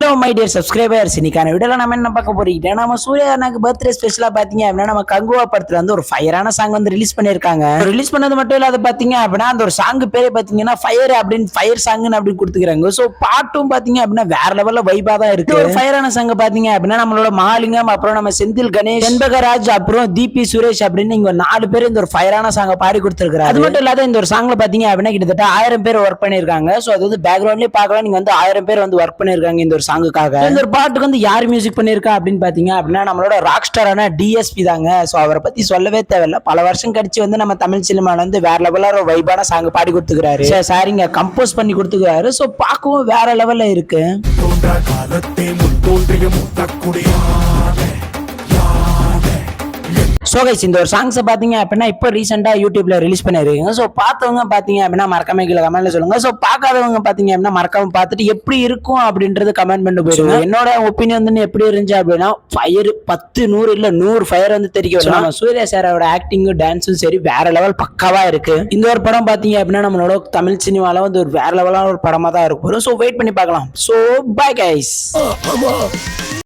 Hello my dear subscribers, இன்னைக்கான வீடியோல நம்ம என்ன பார்க்க போறீங்க, நம்ம சூர்யா அண்ணாக்கு பர்த்டே ஸ்பெஷலா பாத்தீங்க அப்படின்னா நம்ம கங்குவா படத்துல வந்து ஒரு ஃபயரான சாங் வந்து ரிலீஸ் பண்ணிருக்காங்க. ரிலீஸ் பண்ணது மட்டும் இல்லாத பாத்தீங்க அப்படின்னா அந்த ஒரு சாங் பேரே பாத்தீங்கன்னா ஃபயர் அப்படின்னு ஃபயர் சாங்னு அப்படி கொடுத்துக்கிறாங்க. சோ பாட்டும் பாத்தீங்க அப்படின்னா வேற லெவல்ல வைபா தான் இருக்கு. ஒரு ஃபயரான சாங் பாத்தீங்க அப்படின்னா நம்மளோட மகாலிங்கம், அப்புறம் நம்ம செந்தில் கணேஷ், செண்பகராஜ், அப்புறம் தீபி சுரேஷ் அப்படின்னு இங்க 4 பேர் இந்த ஒரு ஃபயரான சாங்க பாடி கொடுத்துருக்காங்க. அது மட்டும் இல்லாத இந்த ஒரு சாங்ல பாத்தீங்க அப்படின்னா கிட்டத்தட்ட 1000 பேர் ஒர்க் பண்ணிருக்காங்க. சோ அது வந்து பேக்ரவுண்ட்லயே பார்க்கலாம், நீங்க வந்து 1000 பேர் வந்து ஒர்க் பண்ணிருக்காங்க இந்த ஒரு சாங்குக்காக. இந்த ஒரு பாட்டுக்கு வந்து யார் மியூசிக் பண்ணிருக்கா அப்படின்னு பாத்தீங்க அப்படின்னா நம்மளோட ராக் ஸ்டாரான டிஎஸ்பி தாங்க. சோ அவரை பத்தி சொல்லவே தேவையில்ல. பல வருஷம் கழிச்சு வந்து நம்ம தமிழ் சினிமால வந்து வேற லெவல்ல ஒரு வைபான சாங் பாடி கொடுத்துக்கிறாரு. சாரிங்க, கம்போஸ் பண்ணி கொடுத்துக்கிறாரு. சோ பார்க்கவும் வேற லெவல்ல இருக்கு. சோ கைஸ், இந்த ஒரு சாங்ஸ் பாத்தீங்க அப்படின்னா இப்போ ரீசெண்டா யூடியூப்ல ரிலீஸ் பண்ணிருக்கீங்க. சோ பார்த்தவங்க பாத்தீங்க அப்படின்னா மறக்காம கீழே கமெண்ட்ல சொல்லுங்க. சோ பார்க்காதவங்க பாத்தீங்க அப்படின்னா மறக்காம பார்த்துட்டு எப்படி இருக்கும் அப்படின்றது கமெண்ட் பண்ணிட்டு போயிருங்க. என்னோட ஒப்பீனியன் வந்து எப்படி இருந்துச்சு அப்படின்னா ஃபயர் 10 100 இல்ல 100 ஃபயர் வந்து தெரிவிக்க வரும். நம்ம சூர்யா சாரோட ஆக்டிங்கும் டான்ஸும் சரி வேற லெவல் பக்காவா இருக்கு. இந்த ஒரு படம் பாத்தீங்க அப்படின்னா நம்மளோட தமிழ் சினிமால வந்து ஒரு வேற லெவலான ஒரு படமா தான் இருக்கும். சோ வெயிட் பண்ணி பார்க்கலாம். So bye guys.